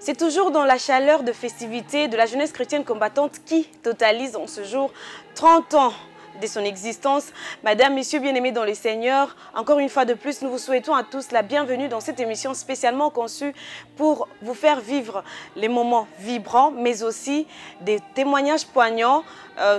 C'est toujours dans la chaleur de festivités de la jeunesse chrétienne combattante qui totalise en ce jour 30 ans de son existence. Madame, messieurs bien-aimés dans le Seigneur, encore une fois de plus, nous vous souhaitons à tous la bienvenue dans cette émission spécialement conçue pour vous faire vivre les moments vibrants, mais aussi des témoignages poignants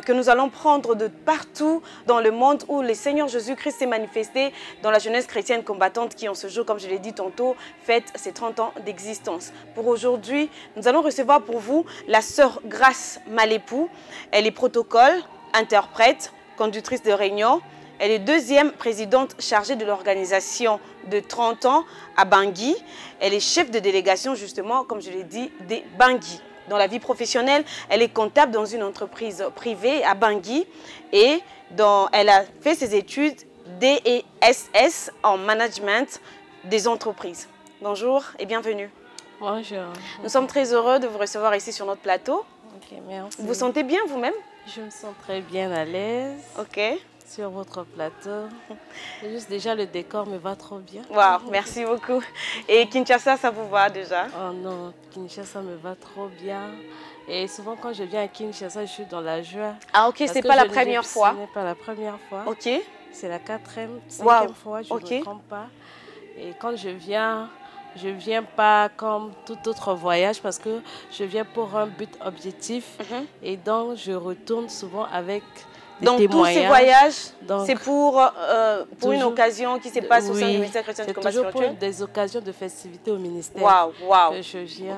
que nous allons prendre de partout dans le monde où le Seigneur Jésus-Christ s'est manifesté dans la jeunesse chrétienne combattante qui en ce jour, comme je l'ai dit tantôt, fête ses 30 ans d'existence. Pour aujourd'hui, nous allons recevoir pour vous la sœur Grace Malepou. Elle est protocole, interprète, conductrice de réunion. Elle est deuxième présidente chargée de l'organisation de 30 ans à Bangui. Elle est chef de délégation justement, comme je l'ai dit, des Bangui. Dans la vie professionnelle, elle est comptable dans une entreprise privée à Bangui et elle a fait ses études DESS en management des entreprises. Bonjour et bienvenue. Bonjour. Nous sommes très heureux de vous recevoir ici sur notre plateau. Ok, merci. Vous vous sentez bien vous-même? Je me sens très bien à l'aise. Ok. Sur votre plateau. Juste déjà le décor me va trop bien. Waouh, merci beaucoup. Et Kinshasa, ça vous va déjà? Oh non, Kinshasa me va trop bien. Et souvent quand je viens à Kinshasa, je suis dans la joie. Ah ok, c'est pas la première fois? Ce n'est pas la première fois. Ok. C'est la quatrième, cinquième fois, je ne me trompe pas. Et quand je viens pas comme tout autre voyage parce que je viens pour un but objectif. Et donc je retourne souvent avec donc tous ces voyages, c'est pour une occasion qui se passe au sein du ministère chrétien du combat spirituel? C'est toujours pour des occasions de festivités au ministère que je viens.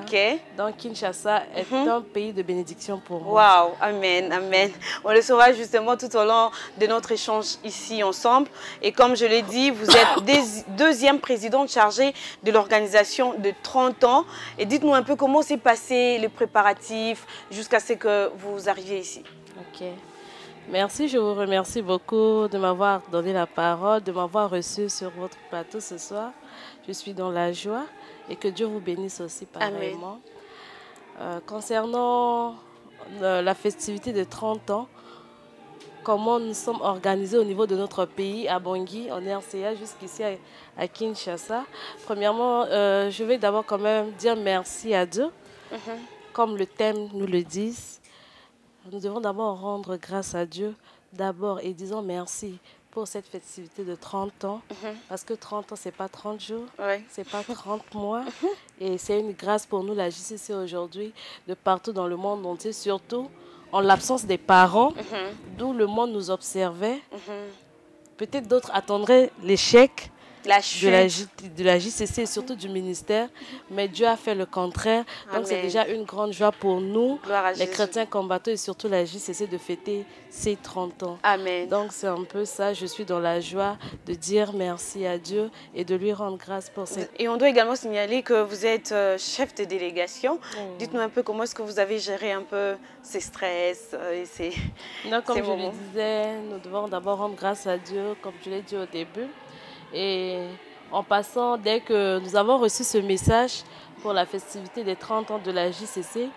Donc Kinshasa est un pays de bénédiction pour moi. Waouh, amen, amen. On le saura justement tout au long de notre échange ici ensemble. Et comme je l'ai dit, vous êtes deuxième présidente chargée de l'organisation de 30 ans. Et dites-nous un peu comment s'est passé les préparatifs jusqu'à ce que vous arriviez ici. Ok. Merci, je vous remercie beaucoup de m'avoir donné la parole, de m'avoir reçu sur votre plateau ce soir. Je suis dans la joie et que Dieu vous bénisse aussi pareillement. Concernant la festivité de 30 ans, comment nous sommes organisés au niveau de notre pays, à Bangui, en RCA, jusqu'ici à Kinshasa. Premièrement, je vais d'abord quand même dire merci à Dieu, comme le thème nous le dit. Nous devons d'abord rendre grâce à Dieu, d'abord, et disons merci pour cette festivité de 30 ans. Parce que 30 ans, ce n'est pas 30 jours, ce n'est pas 30 mois. Et c'est une grâce pour nous, la JCC, aujourd'hui, de partout dans le monde entier, surtout en l'absence des parents, d'où le monde nous observait. Peut-être d'autres attendraient l'échec de la JCC et surtout du ministère, mais Dieu a fait le contraire. Donc c'est déjà une grande joie pour nous, les chrétiens combattants et surtout la JCC, de fêter ses 30 ans. Amen. Donc c'est un peu ça, je suis dans la joie de dire merci à Dieu et de lui rendre grâce pour cette... Et on doit également signaler que vous êtes chef de délégation. Dites-nous un peu comment est-ce que vous avez géré un peu ces stress et ces... Donc, comme je le disais, nous devons d'abord rendre grâce à Dieu, comme je l'ai dit au début. Et en passant, dès que nous avons reçu ce message pour la festivité des 30 ans de la JCC,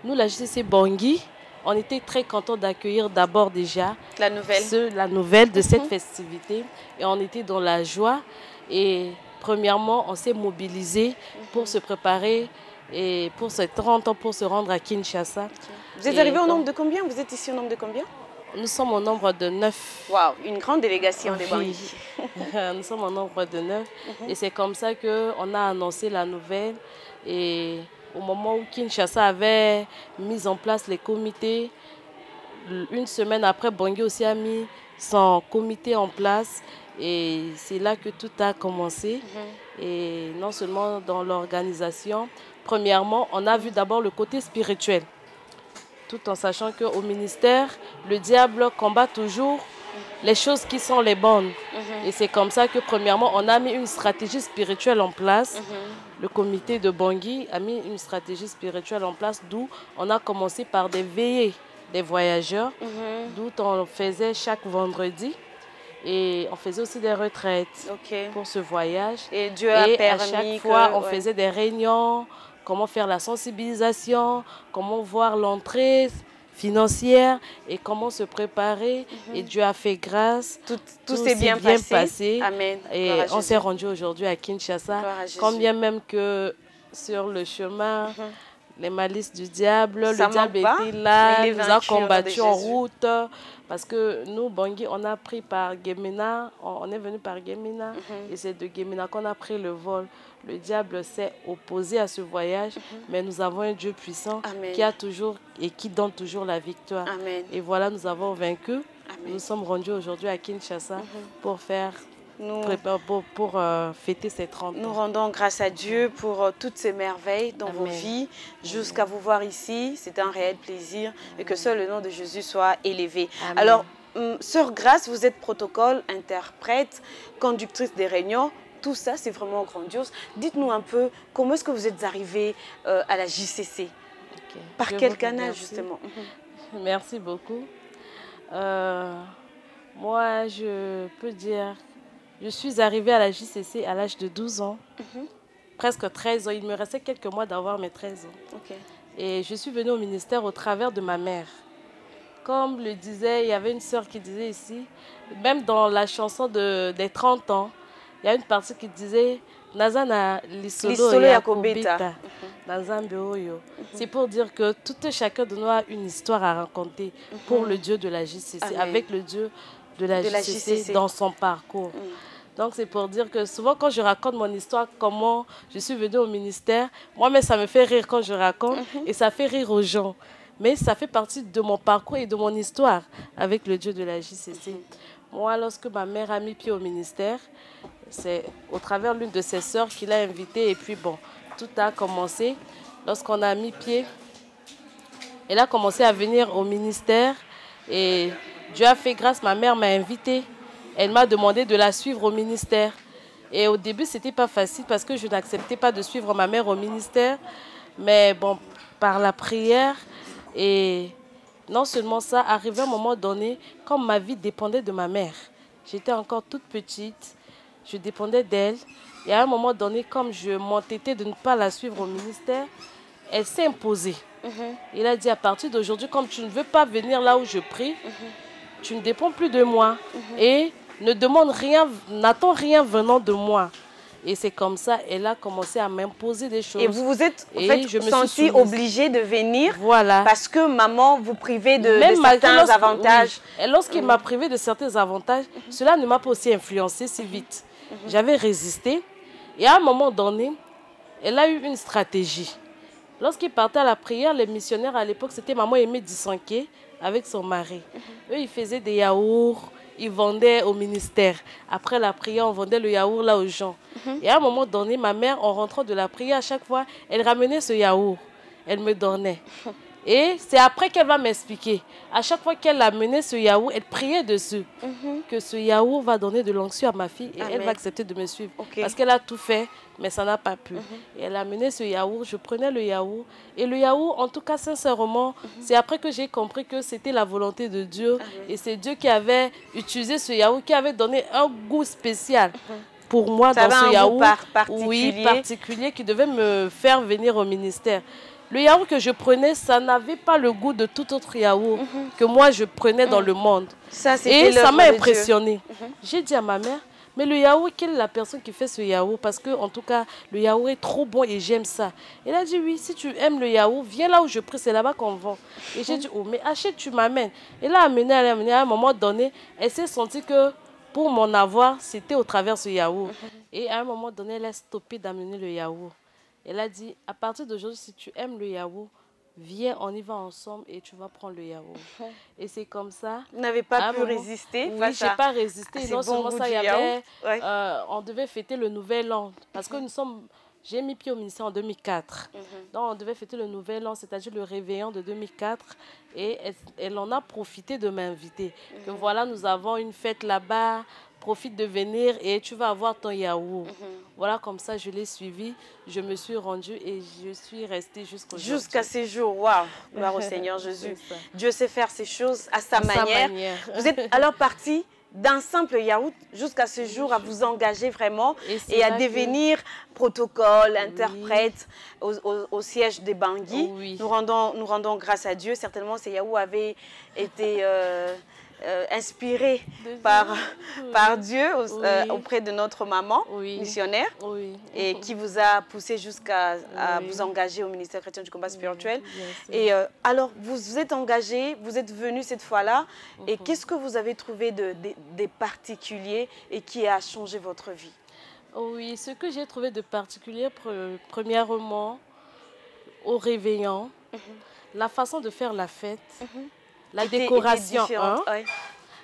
nous, la JCC Bangui, on était très contents d'accueillir d'abord déjà la nouvelle de cette festivité. Et on était dans la joie. Et premièrement, on s'est mobilisé pour se préparer et pour ces 30 ans, pour se rendre à Kinshasa. Vous êtes arrivé au nombre de combien? Vous êtes ici au nombre de combien? Nous sommes au nombre de 9. Waouh, une grande délégation des Bangui. Nous sommes au nombre de 9. Et c'est comme ça qu'on a annoncé la nouvelle. Et au moment où Kinshasa avait mis en place les comités, une semaine après, Bangui aussi a mis son comité en place. Et c'est là que tout a commencé. Et non seulement dans l'organisation. Premièrement, on a vu d'abord le côté spirituel. Tout en sachant qu'au ministère, le diable combat toujours les choses qui sont les bonnes. Et c'est comme ça que, premièrement, on a mis une stratégie spirituelle en place. Le comité de Bangui a mis une stratégie spirituelle en place, d'où on a commencé par des veillées des voyageurs d'où on faisait chaque vendredi. Et on faisait aussi des retraites pour ce voyage. Et Dieu a permis à chaque fois, on faisait des réunions, comment faire la sensibilisation, comment voir l'entrée financière et comment se préparer. Et Dieu a fait grâce. Tout s'est bien passé. Amen. Et on s'est rendu aujourd'hui à Kinshasa. Combien même que sur le chemin, les malices du diable, le diable était là, nous a combattu en route. Parce que nous, Bangui, on a pris par Gemena, on est venu par Gemena, et c'est de Gemena qu'on a pris le vol. Le diable s'est opposé à ce voyage, mais nous avons un Dieu puissant qui a toujours et qui donne toujours la victoire. Et voilà, nous avons vaincu. Nous sommes rendus aujourd'hui à Kinshasa pour faire... Pour fêter ces 30 ans. Nous rendons grâce à Dieu pour toutes ces merveilles dans vos vies, jusqu'à vous voir ici. C'est un réel plaisir et que seul le nom de Jésus soit élevé. Amen. Alors, Sœur Grâce, vous êtes protocole, interprète, conductrice des réunions. Tout ça, c'est vraiment grandiose. Dites-nous un peu, comment est-ce que vous êtes arrivée à la JCC? Par quel canal, justement? Merci beaucoup. Moi, je peux dire... Je suis arrivée à la JCC à l'âge de 12 ans, presque 13 ans. Il me restait quelques mois d'avoir mes 13 ans. Et je suis venue au ministère au travers de ma mère. Comme le disait, il y avait une sœur qui disait ici, même dans la chanson des 30 ans, il y a une partie qui disait « Nazana lisolo yakobeta, nazambe oyo ». C'est pour dire que tout et chacun de nous a une histoire à raconter pour le Dieu de la JCC, avec le Dieu de la JCC dans son parcours. Donc c'est pour dire que souvent quand je raconte mon histoire, comment je suis venue au ministère, moi-même ça me fait rire quand je raconte et ça fait rire aux gens. Mais ça fait partie de mon parcours et de mon histoire avec le Dieu de la JCC. Moi, lorsque ma mère a mis pied au ministère, c'est au travers l'une de ses sœurs qui l'a invitée et puis bon, tout a commencé. Lorsqu'on a mis pied, elle a commencé à venir au ministère et Dieu a fait grâce, ma mère m'a invitée. Elle m'a demandé de la suivre au ministère. Et au début, ce n'était pas facile parce que je n'acceptais pas de suivre ma mère au ministère. Mais bon, par la prière, et non seulement ça, arrivé à un moment donné, comme ma vie dépendait de ma mère, j'étais encore toute petite, je dépendais d'elle. Et à un moment donné, comme je m'entêtais de ne pas la suivre au ministère, elle s'est imposée. Il a dit, à partir d'aujourd'hui, comme tu ne veux pas venir là où je prie, tu ne dépends plus de moi. Et ne demande rien, n'attends rien venant de moi. Et c'est comme ça, elle a commencé à m'imposer des choses. Et vous vous êtes en fait senti obligée de venir parce que maman vous privait de certains avantages. Oui. Et lorsqu'il m'a privé de certains avantages, cela ne m'a pas aussi influencée si vite. J'avais résisté. Et à un moment donné, elle a eu une stratégie. Lorsqu'il partait à la prière, les missionnaires à l'époque, c'était Maman Aimée Dissanké avec son mari. Eux, ils faisaient des yaourts. Ils vendaient au ministère. Après la prière, on vendait le yaourt là aux gens. Et à un moment donné, ma mère, en rentrant de la prière, à chaque fois, elle ramenait ce yaourt. Elle me donnait. Et c'est après qu'elle va m'expliquer. À chaque fois qu'elle amenait ce yaourt, elle priait dessus. Que ce yaourt va donner de l'onction à ma fille et elle va accepter de me suivre. Parce qu'elle a tout fait, mais ça n'a pas pu. Et elle amenait ce yaourt, je prenais le yaourt. Et le yaourt, en tout cas, sincèrement, c'est après que j'ai compris que c'était la volonté de Dieu. Et c'est Dieu qui avait utilisé ce yaourt, qui avait donné un goût spécial. Pour moi, dans ce yaourt, particulier, qui devait me faire venir au ministère. Le yaourt que je prenais, ça n'avait pas le goût de tout autre yaourt que moi je prenais dans le monde. Et ça m'a impressionnée. J'ai dit à ma mère, mais le yaourt, quelle est la personne qui fait ce yaourt? Parce que, en tout cas, le yaourt est trop bon et j'aime ça. Elle a dit, oui, si tu aimes le yaourt, viens là où je prie, c'est là-bas qu'on vend. Et j'ai dit, oh, mais achète, tu m'amènes. Elle a amené, à un moment donné, elle s'est sentie que pour m'en avoir, c'était au travers ce yaourt. Et à un moment donné, elle a stoppé d'amener le yaourt. Elle a dit, à partir d'aujourd'hui, si tu aimes le yaourt, viens, on y va ensemble et tu vas prendre le yaourt. Et c'est comme ça. Vous n'avez pas pu résister? Oui, je n'ai pas résisté. Non seulement ça, il y avait, on devait fêter le Nouvel An. Parce que j'ai mis pied au ministère en 2004. Donc, on devait fêter le Nouvel An, c'est-à-dire le réveillon de 2004. Et elle en a profité de m'inviter. Que voilà, nous avons une fête là-bas. profite de venir et tu vas avoir ton yaourt. Voilà, comme ça, je l'ai suivi, je me suis rendue et je suis restée jusqu'aujourd'hui. Jusqu'à ces jours, waouh, gloire au Seigneur Jésus. Dieu sait faire ces choses à sa manière. Vous êtes alors parti d'un simple yaourt jusqu'à ce jour à vous engager vraiment et à devenir protocole, interprète au siège des Bangui. Oui. Nous rendons grâce à Dieu. Certainement, ces yaourts avaient été inspirés par Dieu auprès de notre maman missionnaire et qui vous a poussé jusqu'à vous engager au ministère chrétien du combat spirituel. Et alors, vous vous êtes engagé, vous êtes venu cette fois-là et qu'est-ce que vous avez trouvé de particulier et qui a changé votre vie? Oui, ce que j'ai trouvé de particulier, premièrement, au réveillon, la façon de faire la fête, la décoration,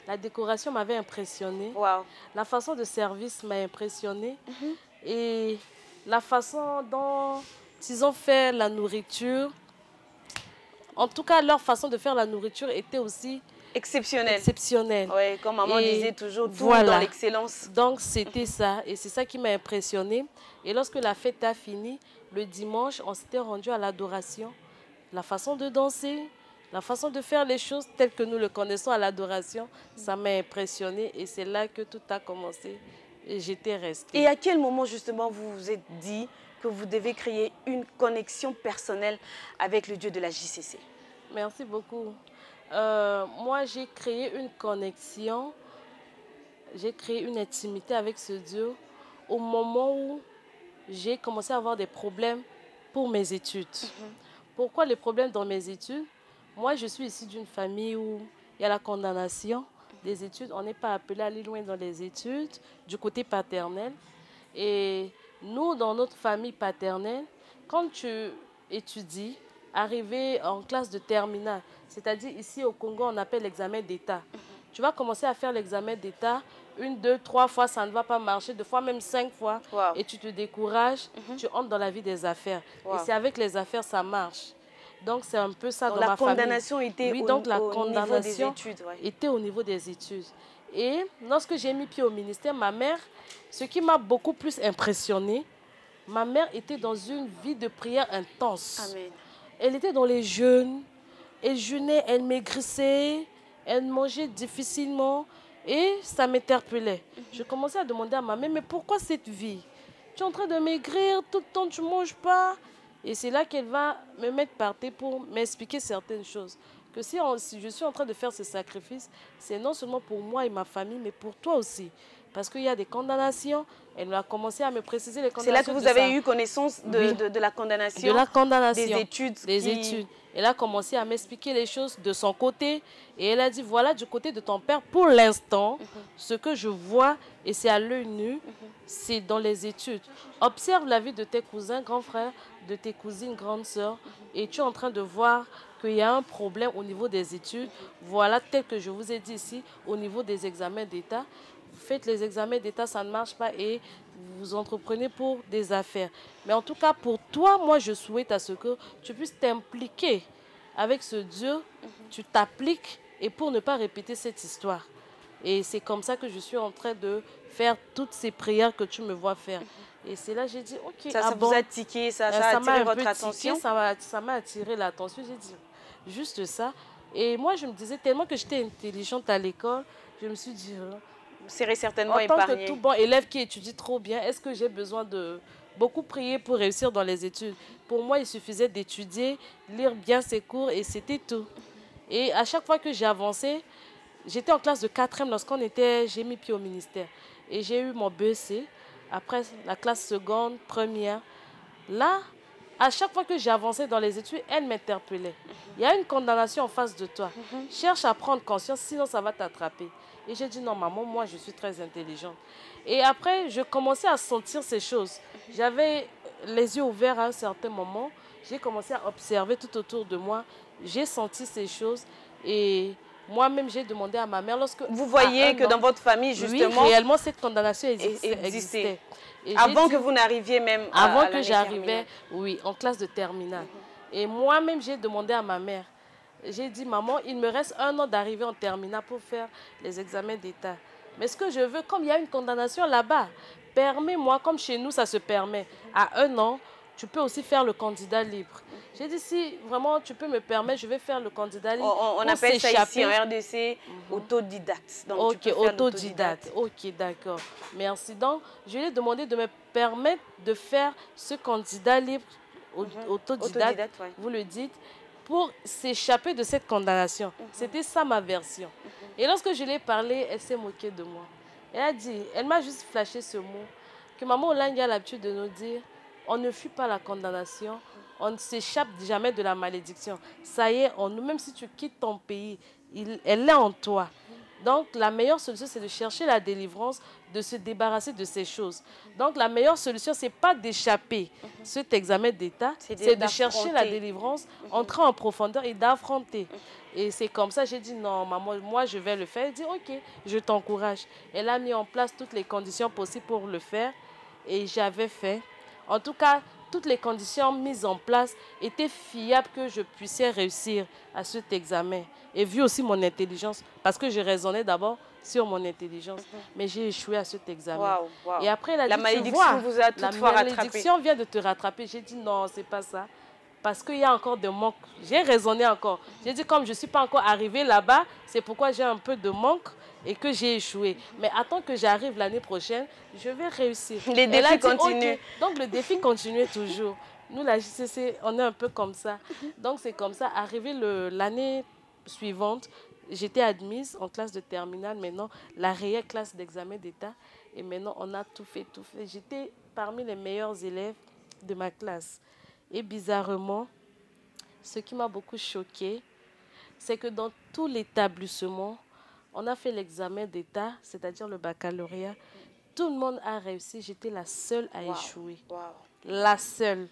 la décoration m'avait impressionnée. Wow. La façon de service m'a impressionnée. Et la façon dont ils ont fait la nourriture, en tout cas, leur façon de faire la nourriture était aussi exceptionnelle. Oui, comme maman disait toujours, tout dans l'excellence. Donc, c'était ça. Et c'est ça qui m'a impressionnée. Et lorsque la fête a fini, le dimanche, on s'était rendu à l'adoration. La façon de danser, la façon de faire les choses telles que nous le connaissons à l'adoration, ça m'a impressionnée. Et c'est là que tout a commencé. Et j'étais restée. Et à quel moment, justement, vous vous êtes dit que vous devez créer une connexion personnelle avec le Dieu de la JCC? Merci beaucoup. Moi, j'ai créé une connexion, j'ai créé une intimité avec ce Dieu au moment où j'ai commencé à avoir des problèmes pour mes études. Pourquoi les problèmes dans mes études? Moi, je suis issue d'une famille où il y a la condamnation des études. On n'est pas appelé à aller loin dans les études du côté paternel. Et nous, dans notre famille paternelle, quand tu étudies, arrivé en classe de terminale, c'est-à-dire ici au Congo, on appelle l'examen d'État. Tu vas commencer à faire l'examen d'État, 1, 2, 3 fois, ça ne va pas marcher, 2 fois, même 5 fois, et tu te décourages, tu entres dans la vie des affaires. Et c'est avec les affaires, ça marche. Donc, c'est un peu ça dans ma famille. La condamnation était au niveau des études. Était au niveau des études. Et lorsque j'ai mis pied au ministère, ma mère, ce qui m'a beaucoup plus impressionnée, ma mère était dans une vie de prière intense. Amen. Elle était dans les jeûnes, elle jeûnait, elle maigrissait, elle mangeait difficilement et ça m'interpellait. Je commençais à demander à ma mère, mais pourquoi cette vie? Tu es en train de maigrir, tout le temps tu ne manges pas. Et c'est là qu'elle va me mettre par terre pour m'expliquer certaines choses. Que si je suis en train de faire ce sacrifice, c'est non seulement pour moi et ma famille, mais pour toi aussi. Parce qu'il y a des condamnations. Elle a commencé à me préciser les condamnations. C'est là que vous avez eu connaissance de la condamnation. De la condamnation. Des études. Des études. Elle a commencé à m'expliquer les choses de son côté. Et elle a dit, voilà, du côté de ton père, pour l'instant, ce que je vois, et c'est à l'œil nu, c'est dans les études. Observe la vie de tes cousins, grands frères, de tes cousines, grandes sœurs. Et tu es en train de voir qu'il y a un problème au niveau des études. Voilà, tel que je vous ai dit ici, au niveau des examens d'État. Vous faites les examens d'État, ça ne marche pas et vous entreprenez pour des affaires. Mais en tout cas, pour toi, moi, je souhaite à ce que tu puisses t'impliquer avec ce Dieu. Tu t'appliques et pour ne pas répéter cette histoire. Et c'est comme ça que je suis en train de faire toutes ces prières que tu me vois faire. Et c'est là que j'ai dit, ok, ça vous a tiqué, ça a attiré votre attention? Ça m'a attiré l'attention. J'ai dit, juste ça. Et moi, je me disais tellement que j'étais intelligente à l'école, je me suis dit... Vous serez certainement épargné. En tant que tout bon élève qui étudie trop bien, est-ce que j'ai besoin de beaucoup prier pour réussir dans les études? Pour moi, il suffisait d'étudier, lire bien ses cours et c'était tout. Et à chaque fois que j'ai avancé, j'étais en classe de 4e j'ai mis pied au ministère. Et j'ai eu mon BEC, après la classe seconde, première. Là, à chaque fois que j'ai avancé dans les études, elle m'interpellait. Il y a une condamnation en face de toi. Cherche à prendre conscience, sinon ça va t'attraper. Et j'ai dit, non, maman, moi, je suis très intelligente. Et après, je commençais à sentir ces choses. J'avais les yeux ouverts à un certain moment. J'ai commencé à observer tout autour de moi. J'ai senti ces choses. Et moi-même, j'ai demandé à ma mère, lorsque... Vous voyez que dans votre famille, justement... Oui, réellement, cette condamnation existait. Et avant que vous n'arriviez même avant que j'arrivais, oui, en classe de terminale. Et moi-même, j'ai demandé à ma mère. J'ai dit, maman, il me reste 1 an d'arriver en terminale pour faire les examens d'État. Mais ce que je veux, comme il y a une condamnation là-bas, permets-moi, comme chez nous, ça se permet. À 1 an, tu peux aussi faire le candidat libre. J'ai dit, si vraiment tu peux me permettre, je vais faire le candidat libre. On appelle ça ici en RDC autodidacte. Donc, ok, autodidacte. Ok, d'accord. Merci. Donc, je lui ai demandé de me permettre de faire ce candidat libre autodidacte, ouais. Vous le dites, pour s'échapper de cette condamnation. C'était ça ma version. Et lorsque je lui ai parlé, elle s'est moquée de moi. Elle m'a juste flashé ce mot, que maman Olangue a l'habitude de nous dire, on ne fuit pas la condamnation, on ne s'échappe jamais de la malédiction. Ça y est, même si tu quittes ton pays, elle est en toi. Donc, la meilleure solution, c'est de chercher la délivrance, de se débarrasser de ces choses. Donc, la meilleure solution, ce n'est pas d'échapper cet examen d'État, c'est de chercher la délivrance, entrer en profondeur et d'affronter. Et c'est comme ça, j'ai dit, non, maman, moi, je vais le faire. Elle dit, ok, je t'encourage. Elle a mis en place toutes les conditions possibles pour le faire et j'avais fait. En tout cas, toutes les conditions mises en place étaient fiables que je puisse réussir à cet examen. Et vu aussi mon intelligence, parce que je raisonnais d'abord sur mon intelligence, mais j'ai échoué à cet examen. Et après, elle a dit, la malédiction vous a toutefois rattrapé. La malédiction vient de te rattraper. J'ai dit, non, c'est pas ça. Parce qu'il y a encore de manque. J'ai raisonné encore. J'ai dit, comme je ne suis pas encore arrivée là-bas, c'est pourquoi j'ai un peu de manque et que j'ai échoué. Mais attends que j'arrive l'année prochaine, je vais réussir. Les défis continuent. Okay. Donc, le défi continue toujours. Nous, la JCC, on est un peu comme ça. Donc, c'est comme ça. Arrivé l'année suivante, j'étais admise en classe de terminale. Maintenant, la réelle classe d'examen d'État. Et maintenant, on a tout fait, tout fait. J'étais parmi les meilleurs élèves de ma classe. Et bizarrement, ce qui m'a beaucoup choquée, c'est que dans tout l'établissement, on a fait l'examen d'État, c'est-à-dire le baccalauréat. Tout le monde a réussi. J'étais la seule à échouer. La seule.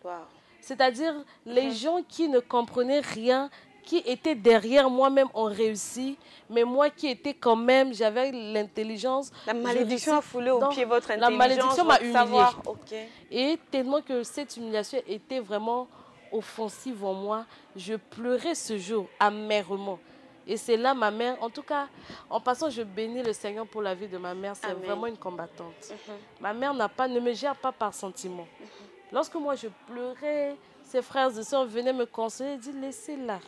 C'est-à-dire les gens qui ne comprenaient rien, qui étaient derrière moi-même ont réussi. Mais moi qui étais quand même, j'avais l'intelligence. La malédiction a foulé au pied votre intelligence. La malédiction m'a humiliée. Okay. Et tellement que cette humiliation était vraiment offensive en moi, je pleurais ce jour amèrement. Et c'est là ma mère, en tout cas, en passant, je bénis le Seigneur pour la vie de ma mère. C'est vraiment une combattante. Ma mère ne me gère pas par sentiment. Lorsque moi je pleurais, ses frères et sœurs venaient me consoler et disaient, laissez-la.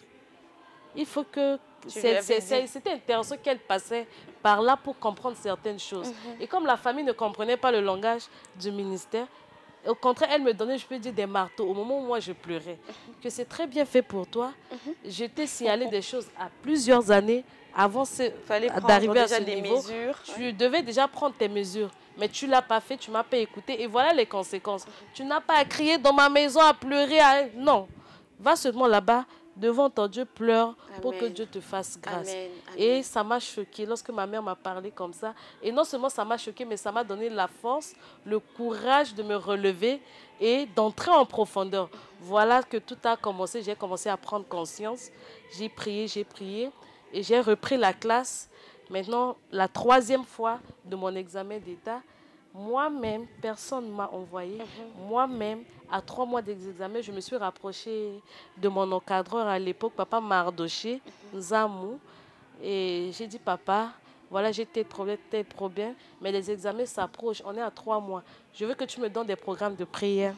Il faut que... C'était intéressant qu'elle passait par là pour comprendre certaines choses. Et comme la famille ne comprenait pas le langage du ministère, au contraire, elle me donnait, je peux dire, des marteaux. Au moment où moi je pleurais, que c'est très bien fait pour toi. Je t'ai signalé des choses à plusieurs années avant d'arriver à ce niveau. Tu devais déjà prendre tes mesures. Mais tu ne l'as pas fait, tu ne m'as pas écouté. Et voilà les conséquences. Tu n'as pas à crier dans ma maison, à pleurer. Non. Va seulement là-bas, devant ton Dieu, pleure pour que Dieu te fasse grâce. Amen. Et ça m'a choquée lorsque ma mère m'a parlé comme ça. Et non seulement ça m'a choquée, mais ça m'a donné la force, le courage de me relever et d'entrer en profondeur. Voilà que tout a commencé. J'ai commencé à prendre conscience. J'ai prié et j'ai repris la classe. Maintenant, la 3e fois de mon examen d'État, moi-même, personne ne m'a envoyé. Moi-même, à 3 mois d'examen, je me suis rapprochée de mon encadreur à l'époque, papa Mardoché, Zamou. Et j'ai dit, papa, voilà, j'ai tel problème, mais les examens s'approchent, on est à 3 mois. Je veux que tu me donnes des programmes de prière.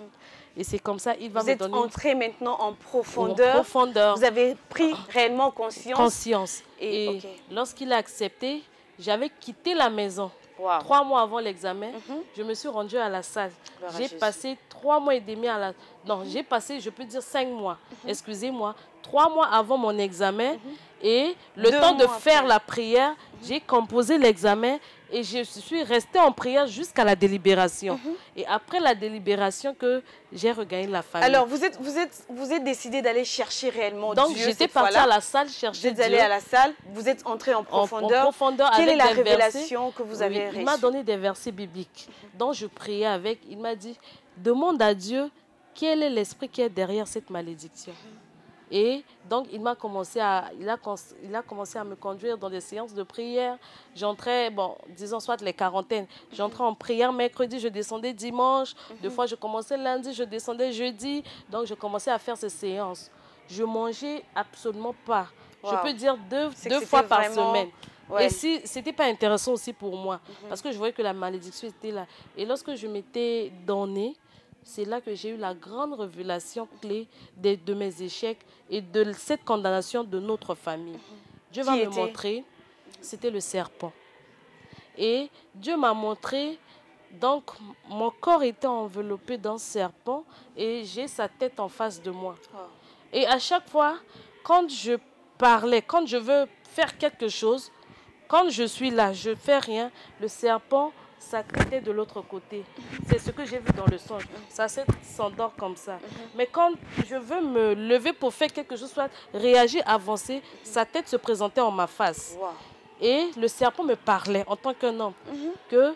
Et c'est comme ça, il va me donner... Vous êtes entré maintenant en profondeur. Vous avez pris réellement conscience. Et lorsqu'il a accepté, j'avais quitté la maison. 3 mois avant l'examen, je me suis rendue à la salle. J'ai passé 3 mois et demi à la... Non, j'ai passé, je peux dire 5 mois. Excusez-moi. 3 mois avant mon examen. Et le temps de faire la prière, j'ai composé l'examen et je suis restée en prière jusqu'à la délibération. Et après la délibération que j'ai regagné la famille. Alors, vous êtes décidé d'aller chercher réellement Dieu. Donc, j'étais partie à la salle chercher Dieu. Vous êtes allé à la salle, vous êtes entré en profondeur. En profondeur. Quelle avec est la révélation que vous avez reçue? Il m'a donné des versets bibliques. Donc, je priais avec. Il m'a dit, demande à Dieu quel est l'esprit qui est derrière cette malédiction. Et donc, il a commencé à me conduire dans des séances de prière. J'entrais, disons soit les quarantaines, j'entrais en prière mercredi, je descendais dimanche. Des fois, je commençais lundi, je descendais jeudi. Donc, je commençais à faire ces séances. Je mangeais absolument pas. Je peux dire deux fois par semaine. Ouais. Et si c'était pas intéressant aussi pour moi, parce que je voyais que la malédiction était là. Et lorsque je m'étais donnée, c'est là que j'ai eu la grande révélation clé de mes échecs et de cette condamnation de notre famille. Dieu va Qui me était? montrer, c'était le serpent. Et Dieu m'a montré, donc mon corps était enveloppé d'un serpent et j'ai sa tête en face de moi. Oh. Et à chaque fois, quand je parlais, quand je veux faire quelque chose, quand je suis là, je ne fais rien, le serpent, sa tête est de l'autre côté. C'est ce que j'ai vu dans le songe. Ça s'endort comme ça. Mais quand je veux me lever pour faire quelque chose, soit réagir, avancer, sa tête se présentait en ma face. Wow. Et le serpent me parlait en tant qu'un homme. Que,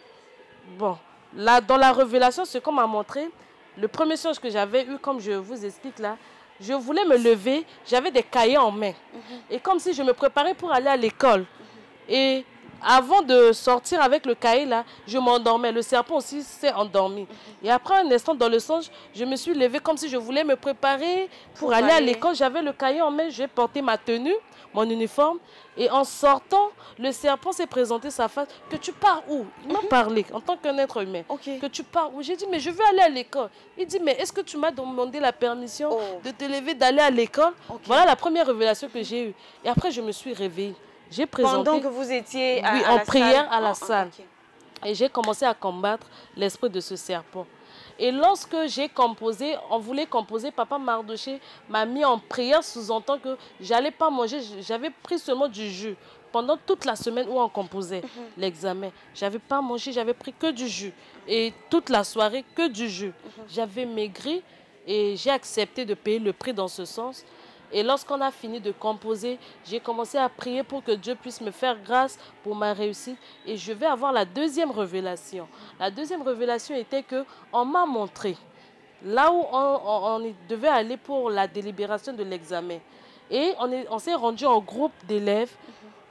bon, là, dans la révélation, ce qu'on m'a montré, le premier songe que j'avais eu, comme je vous explique là, je voulais me lever, j'avais des cahiers en main. Et comme si je me préparais pour aller à l'école. Et avant de sortir avec le cahier là, je m'endormais. Le serpent aussi s'est endormi. Et après un instant dans le songe, je me suis levée comme si je voulais me préparer pour aller à l'école. J'avais le cahier en main, j'ai porté ma tenue, mon uniforme. Et en sortant, le serpent s'est présenté sa face. Que tu pars où? Il m'a parlé en tant qu'un être humain. Okay. Que tu pars où? J'ai dit, mais je veux aller à l'école. Il dit, mais est-ce que tu m'as demandé la permission de te lever, d'aller à l'école? Voilà la première révélation que j'ai eue. Et après, je me suis réveillée. J'ai présenté... Pendant que vous étiez en prière à la salle. Et j'ai commencé à combattre l'esprit de ce serpent. Et lorsque j'ai composé, on voulait composer, Papa Mardoché m'a mis en prière, sous-entend que j'allais pas manger, j'avais pris seulement du jus. Pendant toute la semaine où on composait l'examen, j'avais pas mangé, j'avais pris que du jus. Et toute la soirée, que du jus. J'avais maigri et j'ai accepté de payer le prix dans ce sens. Et lorsqu'on a fini de composer, j'ai commencé à prier pour que Dieu puisse me faire grâce pour ma réussite. Et je vais avoir la deuxième révélation. La deuxième révélation était qu'on m'a montré là où on devait aller pour la délibération de l'examen. Et on s'est rendu en groupe d'élèves.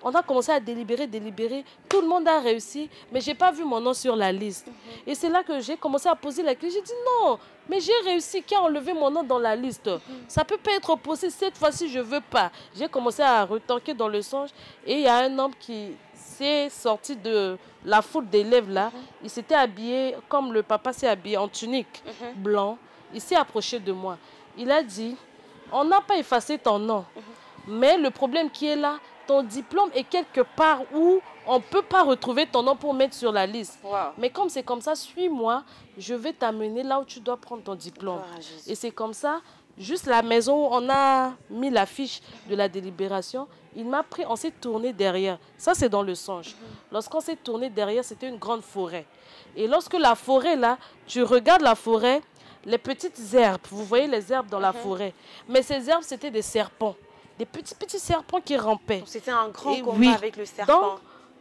On a commencé à délibérer. Tout le monde a réussi, mais je n'ai pas vu mon nom sur la liste. Et c'est là que j'ai commencé à poser la question. J'ai dit non, mais j'ai réussi. Qui a enlevé mon nom dans la liste? Ça ne peut pas être possible. Cette fois-ci, je ne veux pas. J'ai commencé à retanquer dans le songe. Et il y a un homme qui s'est sorti de la foule d'élèves là. Il s'était habillé comme le papa s'est habillé, en tunique blanc. Il s'est approché de moi. Il a dit, on n'a pas effacé ton nom. Mais le problème qui est là, ton diplôme est quelque part où on ne peut pas retrouver ton nom pour mettre sur la liste. Wow. Mais comme c'est comme ça, suis-moi, je vais t'amener là où tu dois prendre ton diplôme. Et c'est comme ça, juste la maison où on a mis la fiche de la délibération, il m'a pris, on s'est tourné derrière. Ça, c'est dans le songe. Lorsqu'on s'est tourné derrière, c'était une grande forêt. Et lorsque la forêt, là, tu regardes la forêt, les petites herbes, vous voyez les herbes dans la forêt. Mais ces herbes, c'était des serpents. Des petits serpents qui rampaient. C'était un grand combat avec le serpent. Donc,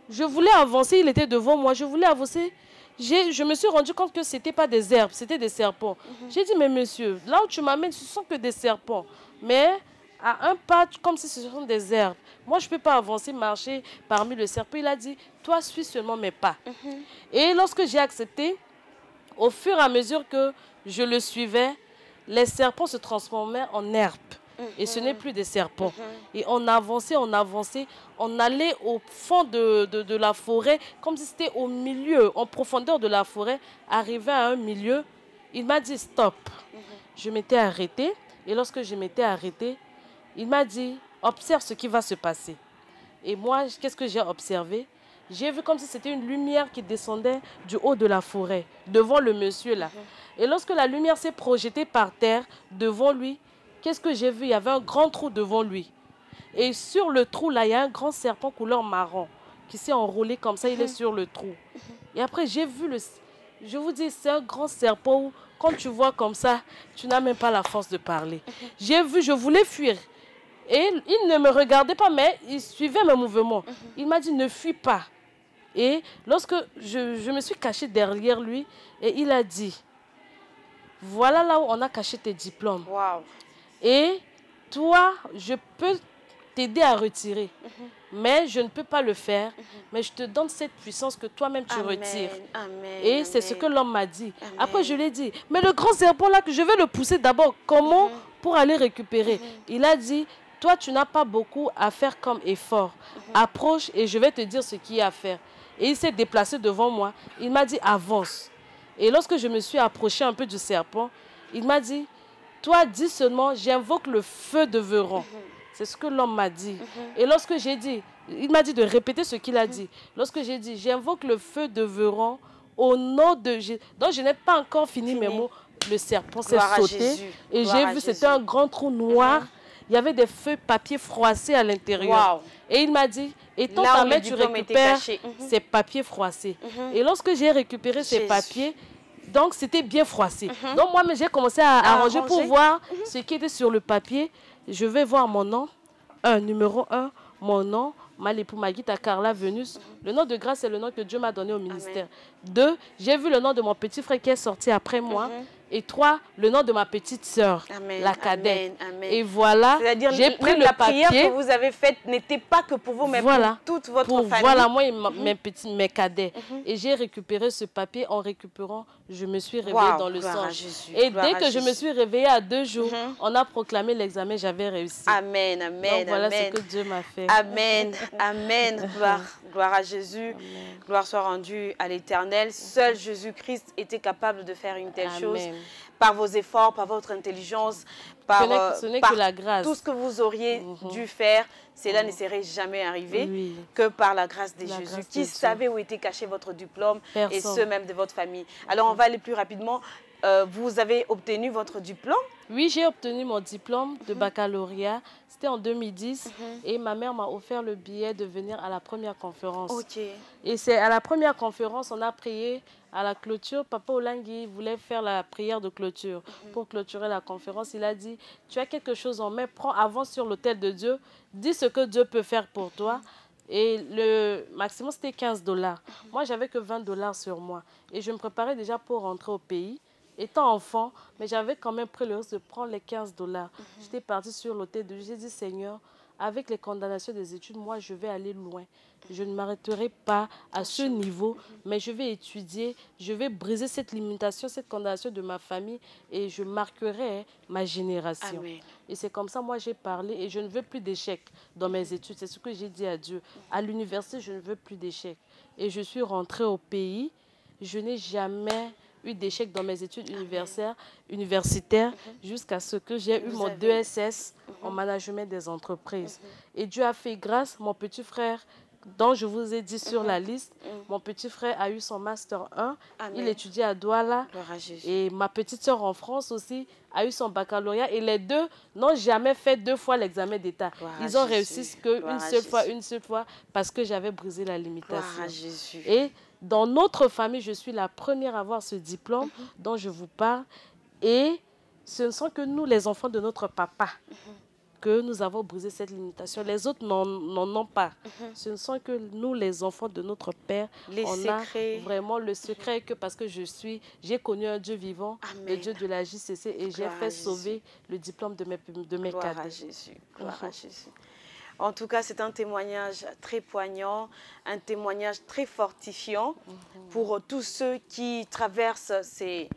je voulais avancer, il était devant moi. Je voulais avancer. Je me suis rendu compte que ce n'était pas des herbes, c'était des serpents. J'ai dit, mais monsieur, là où tu m'amènes, ce ne sont que des serpents. Mais à un pas, comme si ce sont des herbes. Moi, je ne peux pas avancer, marcher parmi le serpent. Il a dit, toi, suis seulement mes pas. Et lorsque j'ai accepté, au fur et à mesure que je le suivais, les serpents se transformaient en herbes. Et ce n'est plus des serpents. Et on avançait, on allait au fond de la forêt, comme si c'était au milieu, en profondeur de la forêt. Arrivé à un milieu, il m'a dit stop. Je m'étais arrêtée, et lorsque je m'étais arrêtée, il m'a dit observe ce qui va se passer. Et moi, qu'est-ce que j'ai observé? J'ai vu comme si c'était une lumière qui descendait du haut de la forêt, devant le monsieur là. Et lorsque la lumière s'est projetée par terre, devant lui, qu'est-ce que j'ai vu? Il y avait un grand trou devant lui. Et sur le trou, là, il y a un grand serpent couleur marron qui s'est enroulé comme ça, il est sur le trou. Et après, j'ai vu le... Je vous dis, c'est un grand serpent où, quand tu vois comme ça, tu n'as même pas la force de parler. J'ai vu, je voulais fuir. Et il ne me regardait pas, mais il suivait mes mouvements. Il m'a dit, ne fuis pas. Et lorsque je me suis cachée derrière lui, et il a dit, voilà là où on a caché tes diplômes. Wow. Et toi, je peux t'aider à retirer, mais je ne peux pas le faire. Mais je te donne cette puissance que toi-même tu retires. Amen, et c'est ce que l'homme m'a dit. Amen. Après, je lui ai dit, mais le grand serpent là, que je vais le pousser d'abord, comment pour aller récupérer? Il a dit, toi, tu n'as pas beaucoup à faire comme effort. Approche et je vais te dire ce qu'il y a à faire. Et il s'est déplacé devant moi. Il m'a dit, avance. Et lorsque je me suis approché un peu du serpent, il m'a dit, toi, dis seulement, j'invoque le feu de Véron. C'est ce que l'homme m'a dit. Et lorsque j'ai dit, il m'a dit de répéter ce qu'il a dit. Lorsque j'ai dit, j'invoque le feu de Véron au nom de Jésus. Donc, je n'ai pas encore fini mes mots. Le serpent s'est sauté. Et j'ai vu, c'était un grand trou noir. Il y avait des feuilles papier froissés à l'intérieur. Et il m'a dit, étends ta main, tu récupères ces papiers froissés. Et lorsque j'ai récupéré ces papiers, donc c'était bien froissé. Donc moi, j'ai commencé à arranger pour voir ce qui était sur le papier. Je vais voir mon nom. Numéro 1, mon nom, Malépou Magita Carla Venus. Le nom de grâce, c'est le nom que Dieu m'a donné au ministère. 2, j'ai vu le nom de mon petit frère qui est sorti après moi. Et 3, le nom de ma petite sœur, la cadette. Et voilà, j'ai pris le la papier. prière que vous avez faite n'était pas que pour vous, mais voilà, pour toute votre famille. Voilà, moi et mes cadets. Et j'ai récupéré ce papier. En récupérant, je me suis réveillée dans le songe. Et dès que je me suis réveillée à 2 jours, on a proclamé l'examen, j'avais réussi. Amen, amen, donc, voilà amen. ce que Dieu m'a fait. Amen, amen. Gloire à Jésus. Amen. Gloire soit rendue à l'Éternel. Seul Jésus-Christ était capable de faire une telle chose. Par vos efforts, par votre intelligence, par, ce n'est que la grâce. Tout ce que vous auriez dû faire, cela ne serait jamais arrivé que par la grâce de Jésus. Qui savait où était caché votre diplôme et ceux même de votre famille. Alors on va aller plus rapidement. Vous avez obtenu votre diplôme? Oui, j'ai obtenu mon diplôme de baccalauréat. C'était en 2010 et ma mère m'a offert le billet de venir à la première conférence. Et c'est à la première conférence, on a prié à la clôture. Papa Olangui voulait faire la prière de clôture. Pour clôturer la conférence, il a dit, tu as quelque chose en main, prends, avance sur l'autel de Dieu, dis ce que Dieu peut faire pour toi. Et le maximum, c'était 15 $. Moi, j'avais que 20 $ sur moi. Et je me préparais déjà pour rentrer au pays. Étant enfant, mais j'avais quand même pris le risque de prendre les 15 $. J'étais partie sur l'autel de Dieu. J'ai dit, Seigneur, avec les condamnations des études, moi, je vais aller loin. Je ne m'arrêterai pas à ce niveau, mais je vais étudier, je vais briser cette limitation, cette condamnation de ma famille et je marquerai ma génération. Amen. Et c'est comme ça, moi, j'ai parlé et je ne veux plus d'échecs dans mes études. C'est ce que j'ai dit à Dieu. À l'université, je ne veux plus d'échecs. Et je suis rentrée au pays. Je n'ai jamais eu d'échecs dans mes études universitaires jusqu'à ce que j'ai eu mon 2SS en management des entreprises. Et Dieu a fait grâce, mon petit frère, dont je vous ai dit sur la liste, mon petit frère a eu son Master 1, il étudiait à Douala, et ma petite soeur en France aussi a eu son baccalauréat, et les deux n'ont jamais fait 2 fois l'examen d'État. Ils ont réussi qu'une seule fois, parce que j'avais brisé la limitation. Et dans notre famille, je suis la première à avoir ce diplôme dont je vous parle, et ce ne sont que nous, les enfants de notre papa, que nous avons brisé cette limitation. Les autres n'en ont pas. Ce ne sont que nous, les enfants de notre Père. On a vraiment le secret que parce que j'ai connu un Dieu vivant, le Dieu de la JCC, et j'ai fait sauver le diplôme de mes cadets. Gloire à Jésus. Gloire à Jésus. En tout cas, c'est un témoignage très poignant, un témoignage très fortifiant pour tous ceux qui traversent ces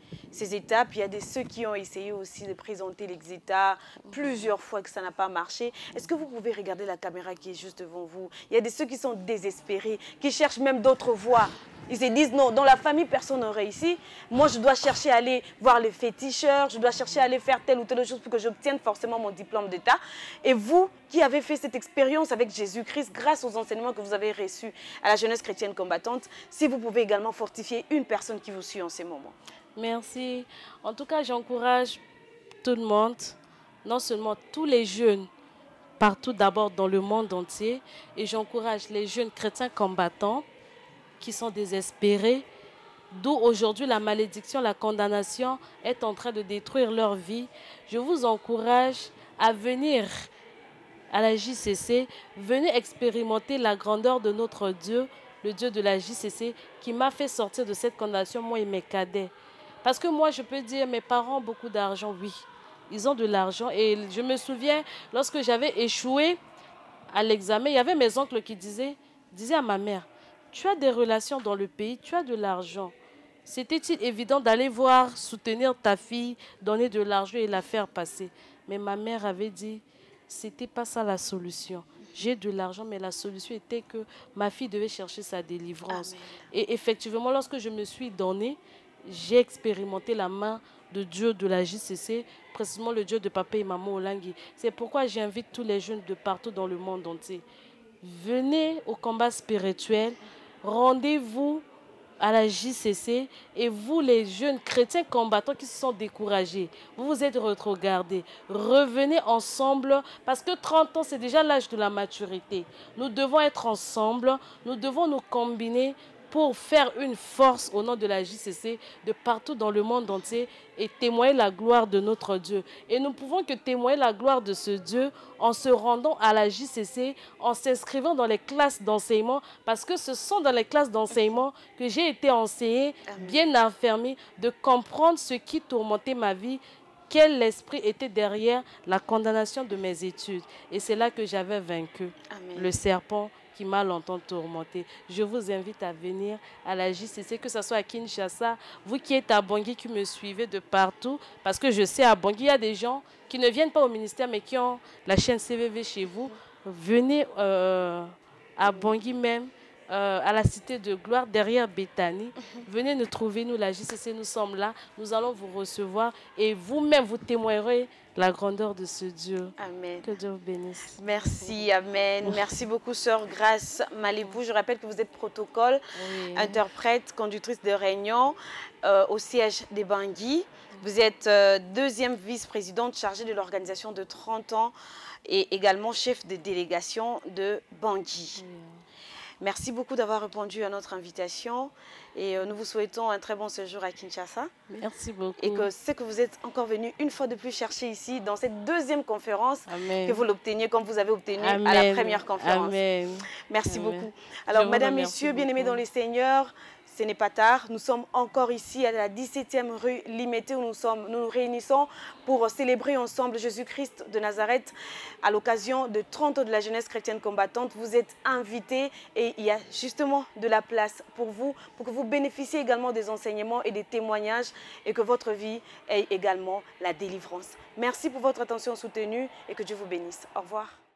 étapes. Il y a ceux qui ont essayé aussi de présenter les états plusieurs fois que ça n'a pas marché. Est-ce que vous pouvez regarder la caméra qui est juste devant vous? Il y a ceux qui sont désespérés, qui cherchent même d'autres voies. Ils se disent, non, dans la famille, personne n'a réussi. Moi, je dois chercher à aller voir les féticheurs, je dois chercher à aller faire telle ou telle chose pour que j'obtienne forcément mon diplôme d'État. Et vous, qui avez fait cette expérience avec Jésus-Christ, grâce aux enseignements que vous avez reçus à la jeunesse chrétienne combattante, si vous pouvez également fortifier une personne qui vous suit en ces moments. Merci. En tout cas, j'encourage tout le monde, non seulement tous les jeunes, partout d'abord dans le monde entier, et j'encourage les jeunes chrétiens combattants qui sont désespérés, d'où aujourd'hui la malédiction, la condamnation est en train de détruire leur vie. Je vous encourage à venir à la JCC, venez expérimenter la grandeur de notre Dieu, le Dieu de la JCC, qui m'a fait sortir de cette condamnation, moi et mes cadets. Parce que moi, je peux dire, mes parents ont beaucoup d'argent, oui. Ils ont de l'argent. Et je me souviens, lorsque j'avais échoué à l'examen, il y avait mes oncles qui disaient à ma mère, tu as des relations dans le pays, tu as de l'argent. C'était-il évident d'aller soutenir ta fille, donner de l'argent et la faire passer? Mais ma mère avait dit, c'était pas ça la solution. J'ai de l'argent, mais la solution était que ma fille devait chercher sa délivrance. Amen. Et effectivement, lorsque je me suis donnée, j'ai expérimenté la main de Dieu de la JCC, précisément le Dieu de papa et maman Olangui. C'est pourquoi j'invite tous les jeunes de partout dans le monde entier. Venez au combat spirituel, rendez-vous à la JCC, et vous les jeunes chrétiens combattants qui se sont découragés, vous vous êtes retrogardés, revenez ensemble parce que 30 ans c'est déjà l'âge de la maturité. Nous devons être ensemble, nous devons nous combiner pour faire une force au nom de la JCC de partout dans le monde entier et témoigner la gloire de notre Dieu. Et nous pouvons que témoigner la gloire de ce Dieu en se rendant à la JCC, en s'inscrivant dans les classes d'enseignement, parce que ce sont dans les classes d'enseignement que j'ai été enseignée, bien affermie, de comprendre ce qui tourmentait ma vie, quel esprit était derrière la condamnation de mes études. Et c'est là que j'avais vaincu le serpent qui m'a longtemps tourmenté. Je vous invite à venir à la JCC, que ce soit à Kinshasa, vous qui êtes à Bangui, qui me suivez de partout, parce que je sais à Bangui, il y a des gens qui ne viennent pas au ministère, mais qui ont la chaîne CVV chez vous. Venez à Bangui même, à la Cité de Gloire, derrière Béthanie. Venez nous trouver, nous, la JCC, nous sommes là. Nous allons vous recevoir et vous-même, vous témoignerez la grandeur de ce Dieu. Amen. Que Dieu vous bénisse. Merci, amen. Merci beaucoup, sœur Grace Malébou. Je rappelle que vous êtes protocole, interprète, conductrice de réunion au siège des Bangui. Vous êtes deuxième vice-présidente chargée de l'organisation de 30 ans et également chef de délégation de Bangui. Merci beaucoup d'avoir répondu à notre invitation et nous vous souhaitons un très bon séjour à Kinshasa. Merci beaucoup. Et que c'est que vous êtes encore venu une fois de plus chercher ici dans cette deuxième conférence, Amen. Que vous l'obteniez comme vous avez obtenu Amen. à la première conférence. Amen. Merci Amen. beaucoup. Alors, mesdames, remercie messieurs, bien-aimés dans les seigneurs, ce n'est pas tard. Nous sommes encore ici à la 17e rue Limété où nous nous réunissons pour célébrer ensemble Jésus-Christ de Nazareth à l'occasion de 30 ans de la jeunesse chrétienne combattante. Vous êtes invités et il y a justement de la place pour vous, pour que vous bénéficiez également des enseignements et des témoignages et que votre vie ait également la délivrance. Merci pour votre attention soutenue et que Dieu vous bénisse. Au revoir.